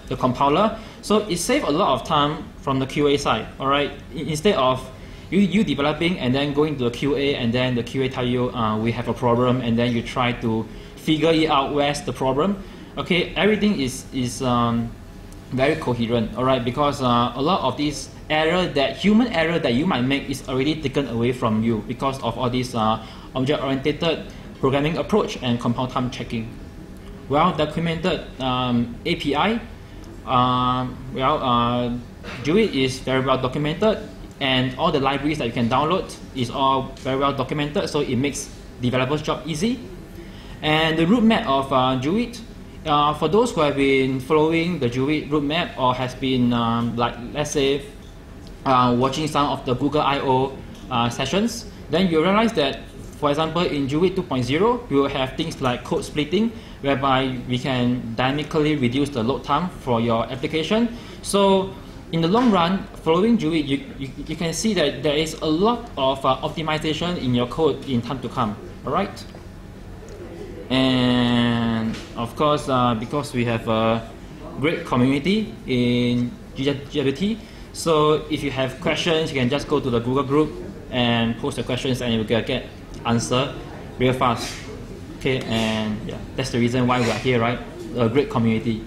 the compiler. So it saves a lot of time from the QA side. All right, instead of you developing and then going to the QA and then the QA tell you we have a problem and then you try to figure it out where's the problem. Okay, everything is very coherent. All right, because a lot of these human error that you might make is already taken away from you because of all this object-oriented programming approach and compile time checking. Well documented API. GWT is very well documented, and all the libraries that you can download is all very well documented, so it makes developers' job easy. And the roadmap of GWT, for those who have been following the GWT roadmap or has been like let's say watching some of the Google I/O sessions, then you realize that, for example, in GWT 2.0, we will have things like code splitting, whereby we can dynamically reduce the load time for your application. So in the long run, following GWT, you can see that there is a lot of optimization in your code in time to come. All right. And of course, because we have a great community in GWT, so if you have questions, you can just go to the Google group and post the questions, and you will get answer real fast. Okay, and yeah, that's the reason why we are here, right? A great community.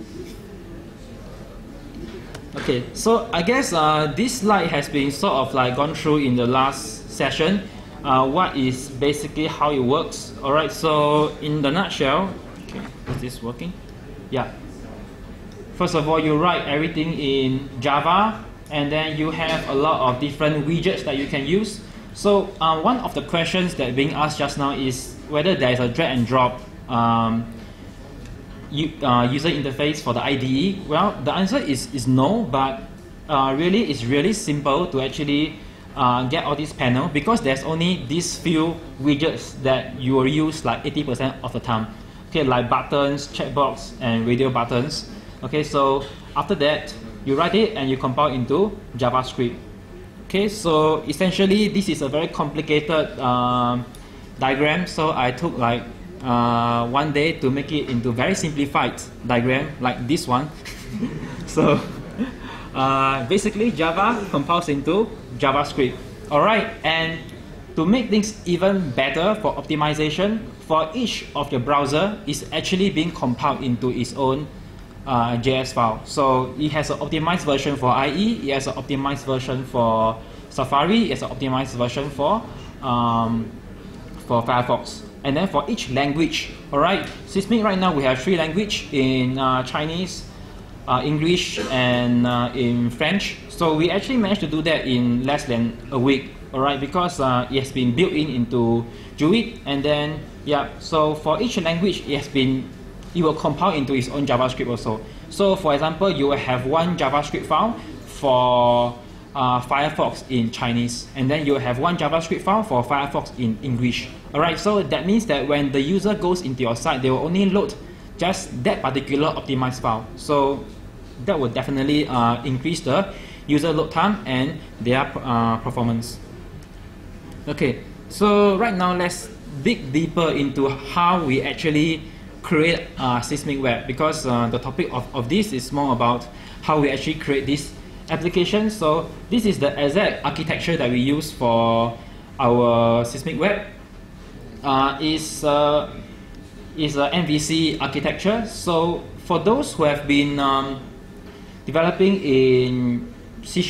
Okay, so I guess this slide has been sort of like gone through in the last session. What is basically how it works. All right, so in the nutshell, okay, is this working? Yeah. First of all, you write everything in Java, and then you have a lot of different widgets that you can use. So one of the questions that being asked just now is whether there is a drag and drop user interface for the IDE. Well, the answer is no, but really it's really simple to actually get all this panel, because there's only these few widgets that you will use like 80% of the time. Okay, like buttons, checkbox, and radio buttons. Okay, so after that, you write it and you compile into JavaScript. Okay, so essentially this is a very complicated diagram, so I took like 1 day to make it into very simplified diagram like this one. So basically Java compiles into JavaScript. Alright, and to make things even better for optimization, for each of your browser is actually being compiled into its own JS file. So it has an optimized version for IE, it has an optimized version for Safari, it has an optimized version for Firefox. And then for each language, alright, Seesmic right now we have 3 languages in Chinese, English, and in French. So we actually managed to do that in less than a week, alright, because it has been built into GWT. And then yeah, so for each language it will compile into its own JavaScript also. So for example, you will have one JavaScript file for Firefox in Chinese, and then you will have one JavaScript file for Firefox in English. Alright, so that means that when the user goes into your site, they will only load just that particular optimized file. So that will definitely increase the user load time and their performance. Okay, so right now let's dig deeper into how we actually create Seesmic Web, because the topic of this is more about how we actually create this application. So this is the exact architecture that we use for our Seesmic Web. Is a MVC architecture. So for those who have been developing in C#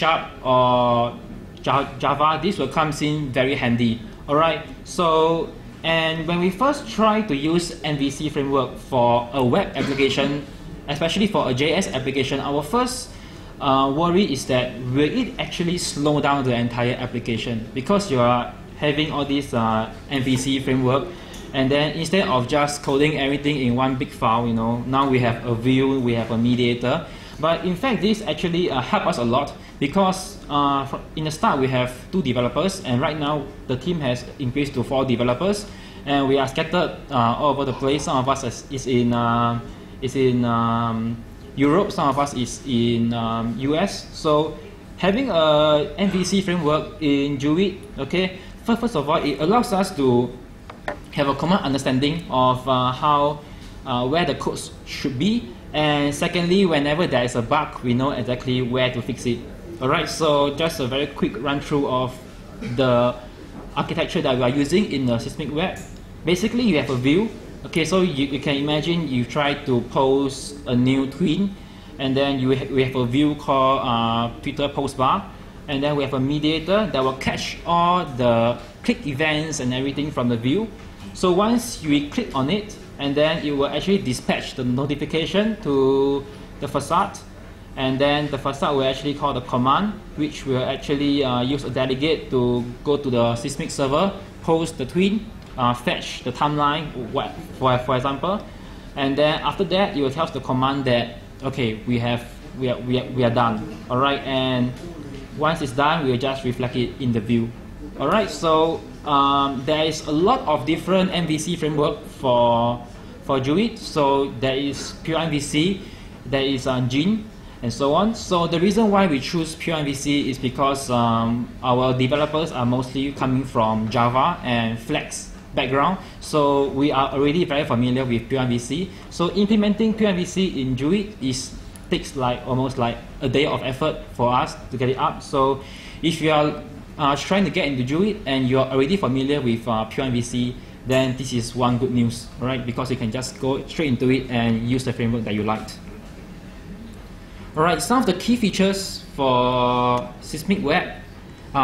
or Java, this will come in very handy. Alright, so and when we first try to use MVC framework for a web application, especially for a JS application, our first worry is that will it actually slow down the entire application, because you are having all this MVC framework, and then instead of just coding everything in one big file, you know, now we have a view, we have a mediator. But in fact, this actually helped us a lot, because in the start we have 2 developers, and right now the team has increased to 4 developers, and we are scattered all over the place. Some of us is in Europe, some of us is in US. So having a MVC framework in GWT, okay, first of all, it allows us to have a common understanding of how where the codes should be, And secondly, whenever there is a bug, we know exactly where to fix it. Alright, so just a very quick run through of the architecture that we are using in the Seesmic web. Basically, you have a view. Okay, so you can imagine you try to post a new tweet, and then we have a view called Twitter post bar, and then we have a mediator that will catch all the click events and everything from the view. So once we click on it, and then it will actually dispatch the notification to the facade, and then the facade will actually call the command, which will actually use a delegate to go to the Seesmic server, post the tweet, fetch the timeline, for example, and then after that it will tell the command that okay, we are done. All right, and once it's done, we will just reflect it in the view. All right, so there is a lot of different MVC framework for GWT. So there is pure MVC, there is Gin, and so on. So the reason why we choose pure MVC is because our developers are mostly coming from Java and Flex background, so we are already very familiar with pure MVC. So implementing pure MVC in GWT takes like almost like a day of effort for us to get it up. So if you are trying to get into GWT and you are already familiar with pure MVC, then this is one good news, right? Because you can just go straight into it and use the framework that you liked. Alright, some of the key features for Seesmic Web,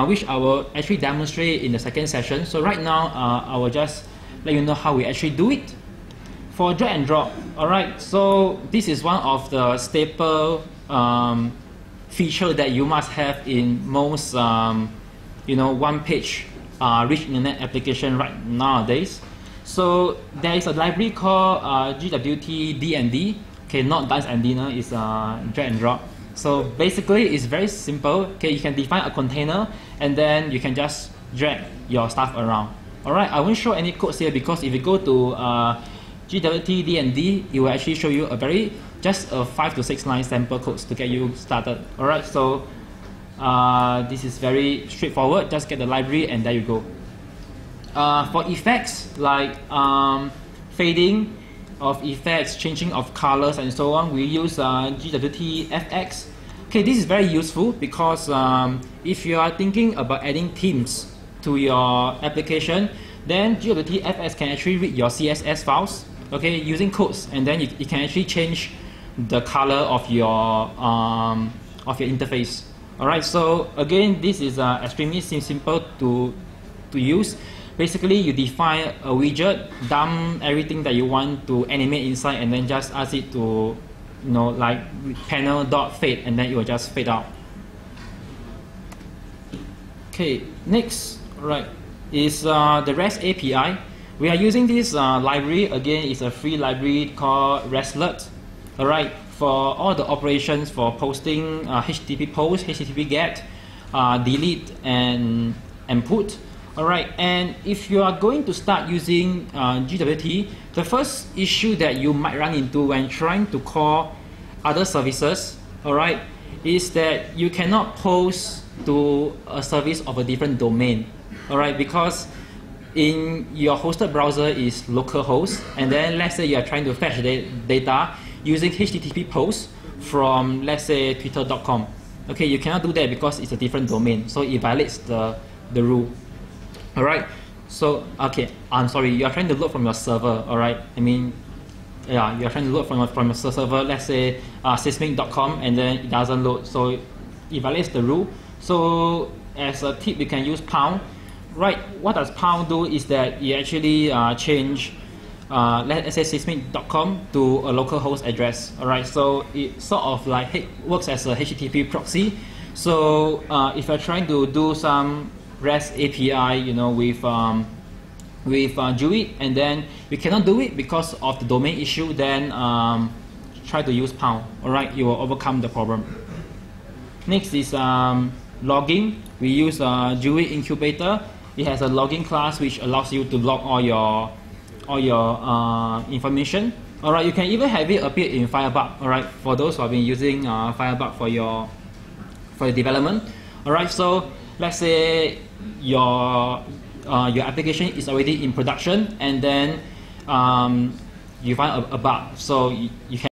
which I will actually demonstrate in the second session. So right now, I will just let you know how we actually do it. For drag and drop, alright, so this is one of the staple feature that you must have in most one-page rich internet application right nowadays. So there is a library called GWT D&D. Okay, not dance and dinner, is drag and drop. So basically, it's very simple. Okay, you can define a container, and then you can just drag your stuff around. All right, I won't show any codes here because if you go to GWT D&D, it will actually show you just a 5 to 6 line sample codes to get you started. All right, so this is very straightforward. Just get the library, and there you go. For effects like fading of effects, changing of colors, and so on, we use GWT FX. Okay, this is very useful because if you are thinking about adding themes to your application, then GWT FX can actually read your CSS files, okay, using codes, and then you can actually change the color of your interface. All right, so again, this is extremely simple to use. Basically, you define a widget, dump everything that you want to animate inside, and then just ask it to, like panel.fade, and then it will just fade out. Okay, next, right, is the REST API. We are using this library. Again, it's a free library called RESTlet. All right, for all the operations for posting HTTP post, HTTP get, delete, and put. Alright, and if you are going to start using GWT, the first issue that you might run into when trying to call other services, alright, is that you cannot post to a service of a different domain, alright, because in your hosted browser is localhost, and then let's say you are trying to fetch data using HTTP post from, let's say, twitter.com. Okay, you cannot do that because it's a different domain, so it violates the rule. Alright, so, okay, I'm sorry, you are trying to load from your server, alright? I mean, yeah, you are trying to load from your server, let's say seesmic.com, and then it doesn't load, so it violates the rule. So, as a tip, you can use pound. Right, what does pound do is that you actually change, let's say seesmic.com to a localhost address, alright? So, it sort of like works as a HTTP proxy. So, if you're trying to do some REST API, with GWT, and then we cannot do it because of the domain issue, then try to use pound. Alright, you will overcome the problem. Next is logging. We use GWT incubator. It has a logging class which allows you to log all your information. Alright, you can even have it appear in Firebug. Alright, for those who have been using Firebug for your development. Alright, so let's say your application is already in production, and then you find a bug, so you can